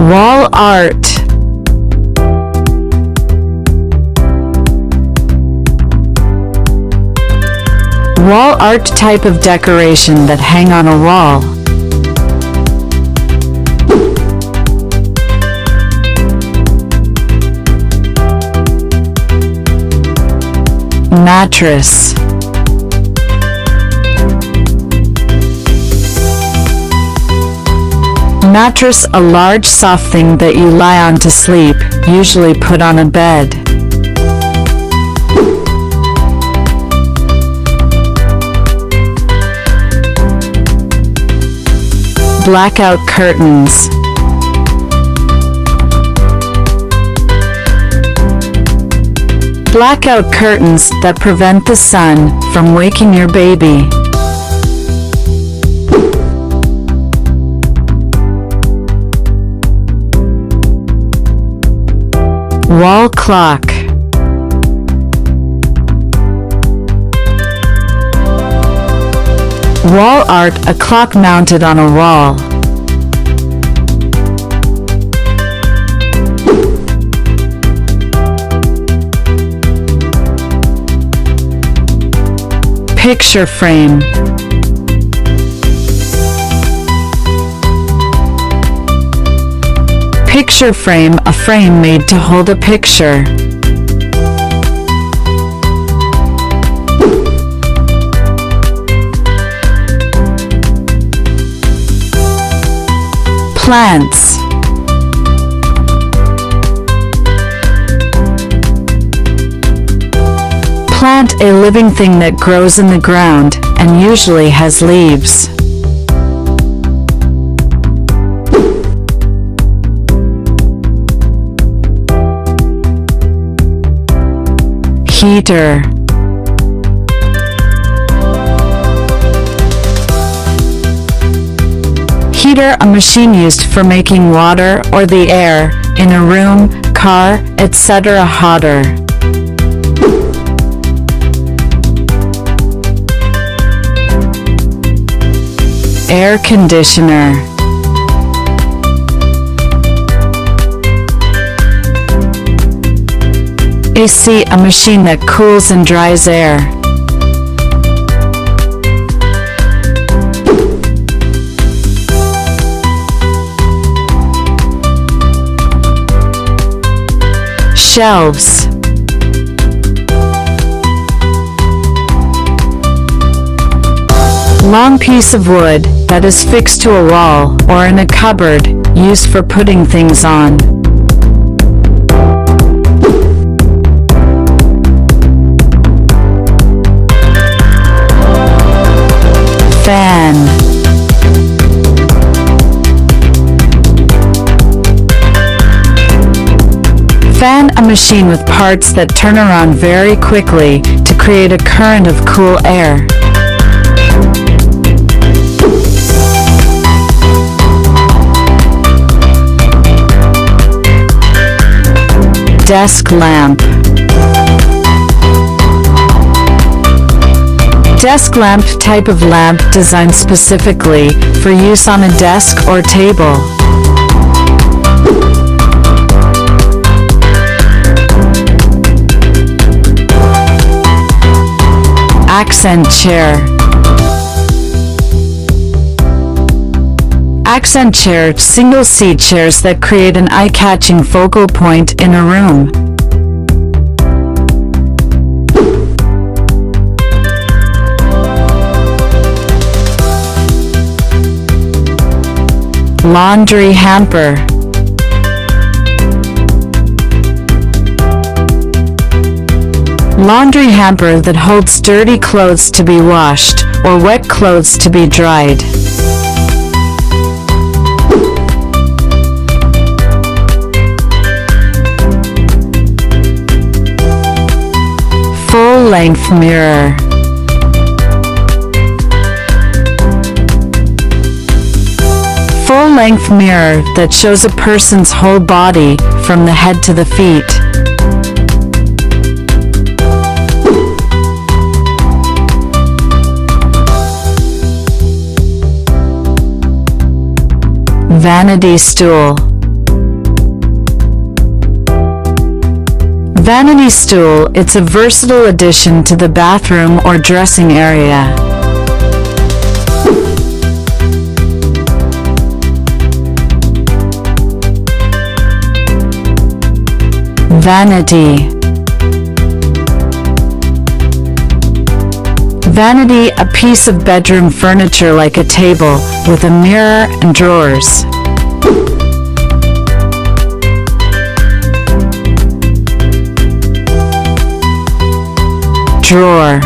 Wall art. Wall art type of decoration that hang on a wall. Mattress. Mattress, a large soft thing that you lie on to sleep, usually put on a bed. Blackout curtains. Blackout curtains that prevent the sun from waking your baby. Wall clock. Wall art, a clock mounted on a wall. Picture frame. Picture frame, a frame made to hold a picture. Plants. Plant, a living thing that grows in the ground and usually has leaves. Heater. Heater, a machine used for making water or the air in a room, car, etc. hotter. Air conditioner. AC, a machine that cools and dries air. Shelves. Long piece of wood that is fixed to a wall or in a cupboard, used for putting things on. Fan. Fan, a machine with parts that turn around very quickly to create a current of cool air. Desk lamp. Desk lamp, type of lamp designed specifically for use on a desk or table. Accent chair. Accent chair, single seat chairs that create an eye-catching focal point in a room. Laundry hamper. Laundry hamper that holds dirty clothes to be washed or wet clothes to be dried. Full-length mirror. Full-length mirror that shows a person's whole body from the head to the feet. Vanity stool. Vanity stool, it's a versatile addition to the bathroom or dressing area. Vanity. Vanity, a piece of bedroom furniture like a table, with a mirror and drawers. Drawer.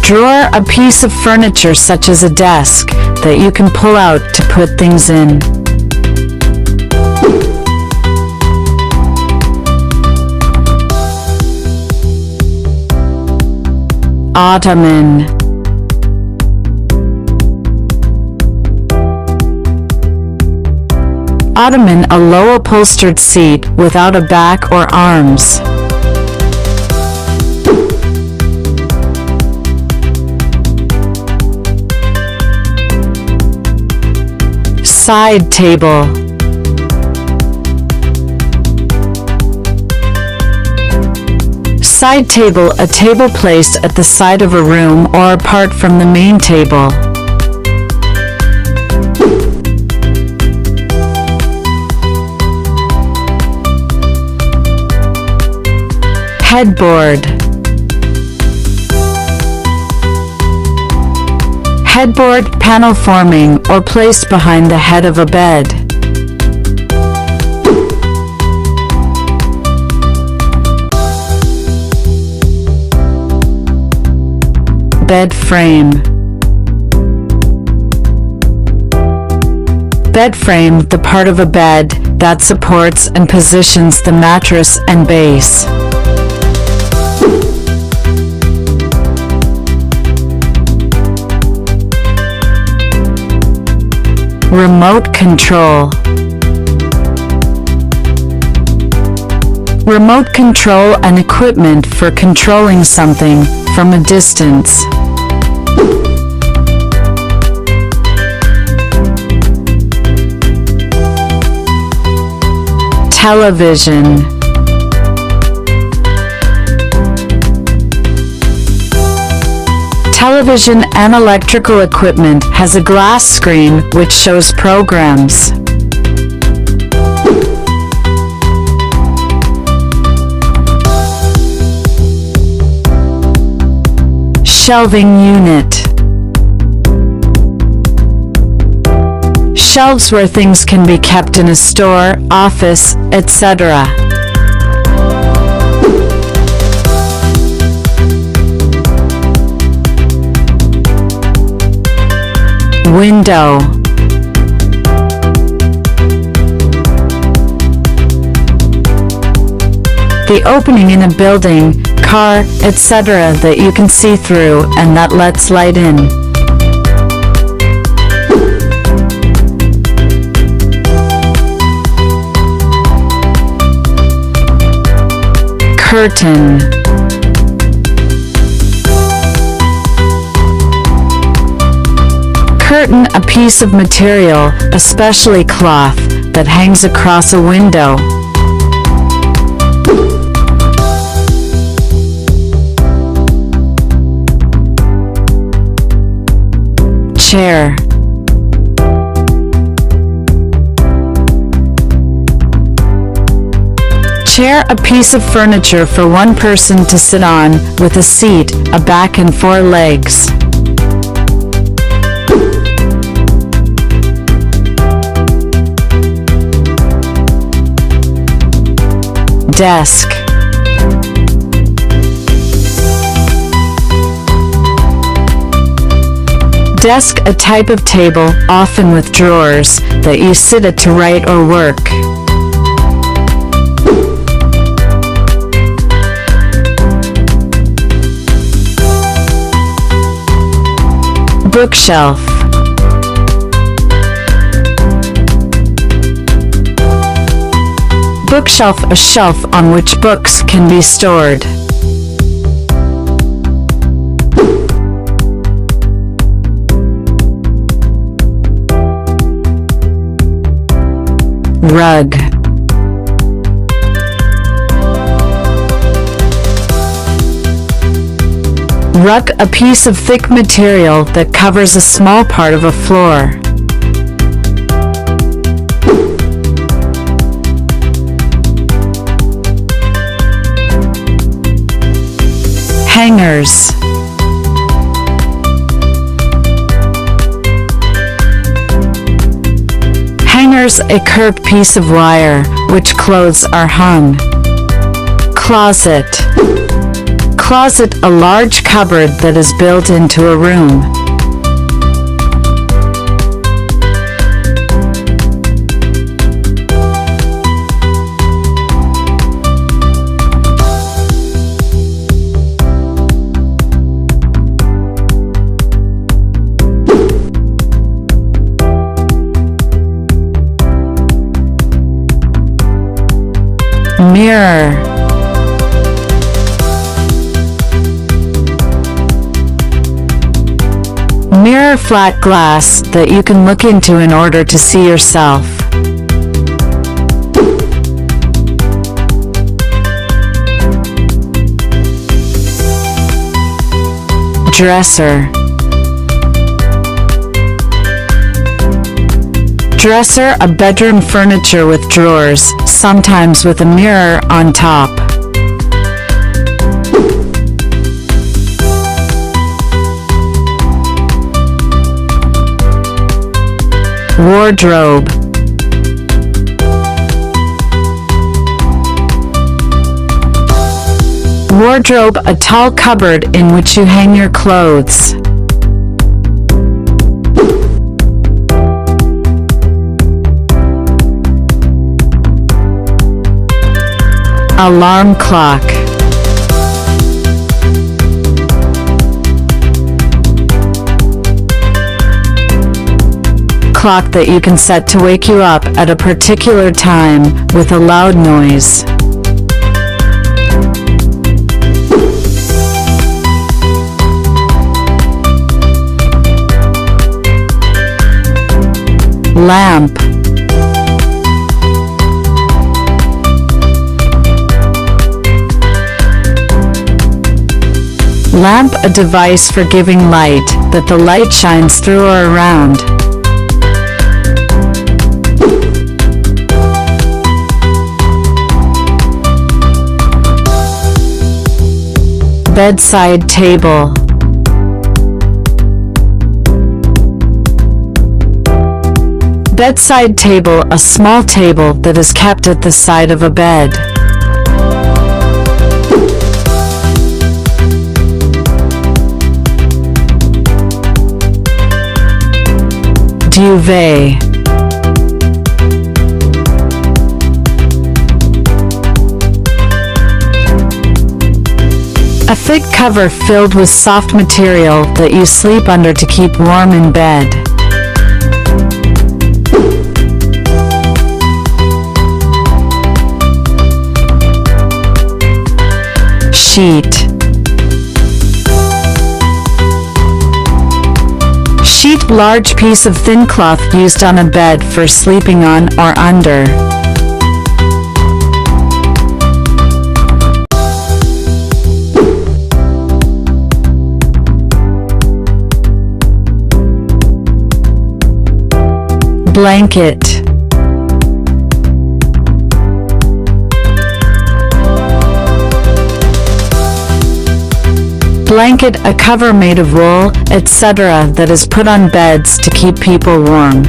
Drawer, a piece of furniture such as a desk that you can pull out to put things in. Ottoman. Ottoman, a low upholstered seat without a back or arms. Side table. Side table, a table placed at the side of a room or apart from the main table. Headboard. Headboard, panel forming or placed behind the head of a bed. Bed frame. Bed frame, the part of a bed that supports and positions the mattress and base. Remote control. Remote control, an equipment for controlling something from a distance. Television. Television, an electrical equipment, has a glass screen which shows programs. Shelving unit. Shelves where things can be kept in a store, office, etc. Window. The opening in a building, car, etc. that you can see through and that lets light in. Curtain. Curtain, a piece of material, especially cloth, that hangs across a window. Chair. Chair, a piece of furniture for one person to sit on, with a seat, a back and four legs. Desk. Desk, a type of table, often with drawers, that you sit at to write or work. Bookshelf. Bookshelf, a shelf on which books can be stored. Rug. Rug, a piece of thick material that covers a small part of a floor. Hangers. Hangers, a curved piece of wire, which clothes are hung. Closet. Closet, a large cupboard that is built into a room. Mirror. Mirror, flat glass that you can look into in order to see yourself. Dresser. Dresser, a bedroom furniture with drawers, sometimes with a mirror on top. Wardrobe. Wardrobe, a tall cupboard in which you hang your clothes. Alarm clock. Clock that you can set to wake you up at a particular time with a loud noise. Lamp. Lamp, a device for giving light that the light shines through or around. Bedside table. Bedside table, a small table that is kept at the side of a bed. Duvet. A thick cover filled with soft material that you sleep under to keep warm in bed. Sheet. Sheet, large piece of thin cloth used on a bed for sleeping on or under. Blanket. Blanket, a cover made of wool, etc. that is put on beds to keep people warm.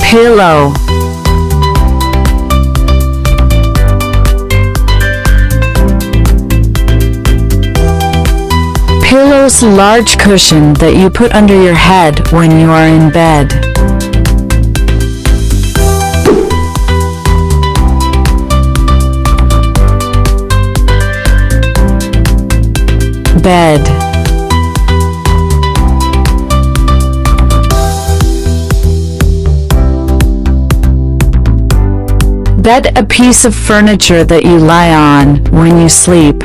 Pillow. Pillow's large cushion that you put under your head when you are in bed. Bed. Bed, a piece of furniture that you lie on when you sleep.